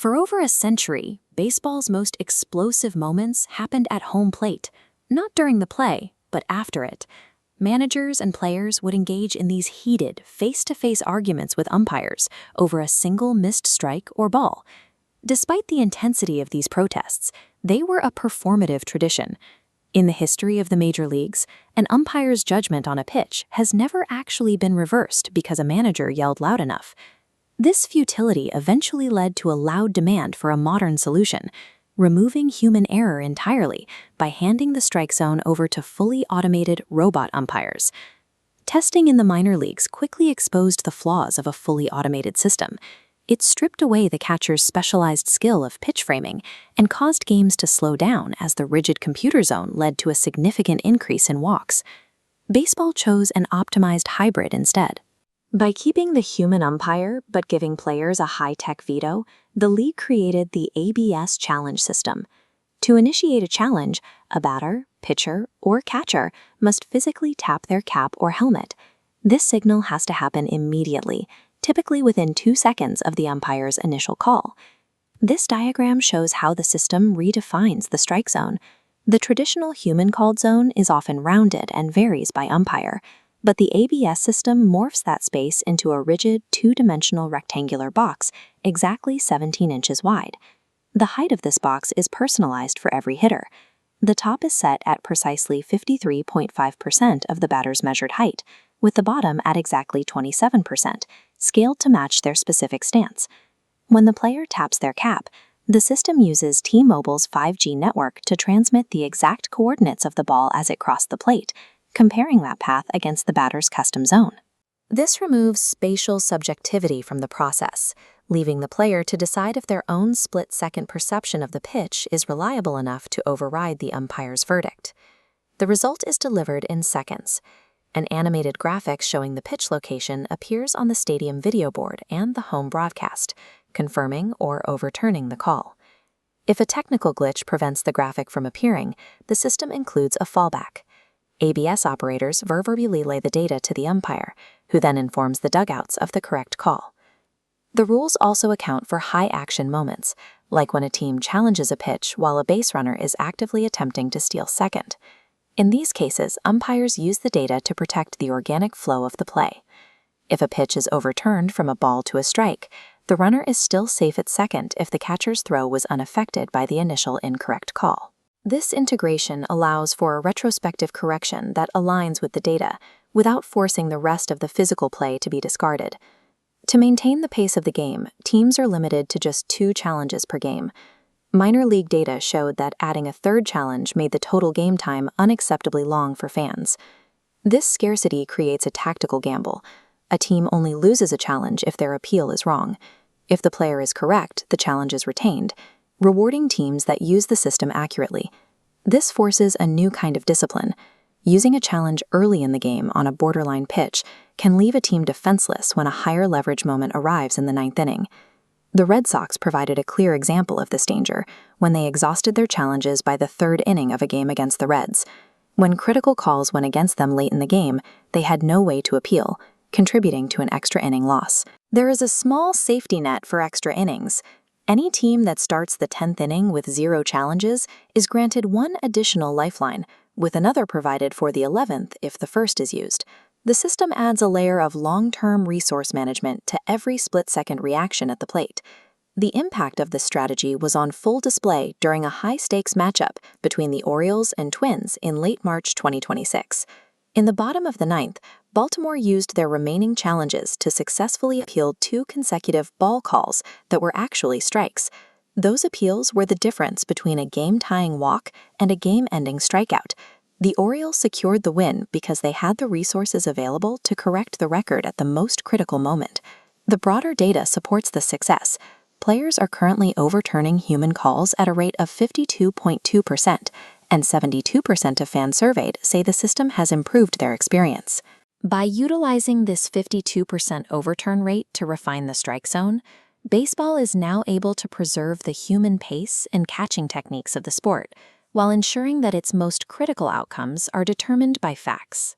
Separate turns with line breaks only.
For over a century, baseball's most explosive moments happened at home plate, not during the play, but after it. Managers and players would engage in these heated, face-to-face arguments with umpires over a single missed strike or ball. Despite the intensity of these protests, they were a performative tradition. In the history of the major leagues, an umpire's judgment on a pitch has never actually been reversed because a manager yelled loud enough. This futility eventually led to a loud demand for a modern solution, removing human error entirely by handing the strike zone over to fully automated robot umpires. Testing in the minor leagues quickly exposed the flaws of a fully automated system. It stripped away the catcher's specialized skill of pitch framing and caused games to slow down as the rigid computer zone led to a significant increase in walks. Baseball chose an optimized hybrid instead. By keeping the human umpire but giving players a high-tech veto, the league created the ABS challenge system. To initiate a challenge, a batter, pitcher, or catcher must physically tap their cap or helmet. This signal has to happen immediately, typically within 2 seconds of the umpire's initial call. This diagram shows how the system redefines the strike zone. The traditional human-called zone is often rounded and varies by umpire, but the ABS system morphs that space into a rigid, two-dimensional rectangular box exactly 17 inches wide. The height of this box is personalized for every hitter. The top is set at precisely 53.5% of the batter's measured height, with the bottom at exactly 27%, scaled to match their specific stance. When the player taps their cap, the system uses T-Mobile's 5G network to transmit the exact coordinates of the ball as it crossed the plate, comparing that path against the batter's custom zone. This removes spatial subjectivity from the process, leaving the player to decide if their own split-second perception of the pitch is reliable enough to override the umpire's verdict. The result is delivered in seconds. An animated graphic showing the pitch location appears on the stadium video board and the home broadcast, confirming or overturning the call. If a technical glitch prevents the graphic from appearing, the system includes a fallback. ABS operators verbally relay the data to the umpire, who then informs the dugouts of the correct call. The rules also account for high-action moments, like when a team challenges a pitch while a base runner is actively attempting to steal second. In these cases, umpires use the data to protect the organic flow of the play. If a pitch is overturned from a ball to a strike, the runner is still safe at second if the catcher's throw was unaffected by the initial incorrect call. This integration allows for a retrospective correction that aligns with the data, without forcing the rest of the physical play to be discarded. To maintain the pace of the game, teams are limited to just 2 challenges per game. Minor league data showed that adding a third challenge made the total game time unacceptably long for fans. This scarcity creates a tactical gamble. A team only loses a challenge if their appeal is wrong. If the player is correct, the challenge is retained, rewarding teams that use the system accurately. This forces a new kind of discipline. Using a challenge early in the game on a borderline pitch can leave a team defenseless when a higher leverage moment arrives in the 9th inning. The Red Sox provided a clear example of this danger when they exhausted their challenges by the 3rd inning of a game against the Reds. When critical calls went against them late in the game, they had no way to appeal, contributing to an extra inning loss. There is a small safety net for extra innings. Any team that starts the 10th inning with 0 challenges is granted 1 additional lifeline, with another provided for the 11th if the first is used. The system adds a layer of long-term resource management to every split-second reaction at the plate. The impact of this strategy was on full display during a high-stakes matchup between the Orioles and Twins in late March 2026. In the bottom of the 9th, Baltimore used their remaining challenges to successfully appeal 2 consecutive ball calls that were actually strikes. Those appeals were the difference between a game-tying walk and a game-ending strikeout. The Orioles secured the win because they had the resources available to correct the record at the most critical moment. The broader data supports this success. Players are currently overturning human calls at a rate of 52.2%, and 72% of fans surveyed say the system has improved their experience. By utilizing this 52% overturn rate to refine the strike zone, baseball is now able to preserve the human pace and catching techniques of the sport, while ensuring that its most critical outcomes are determined by facts.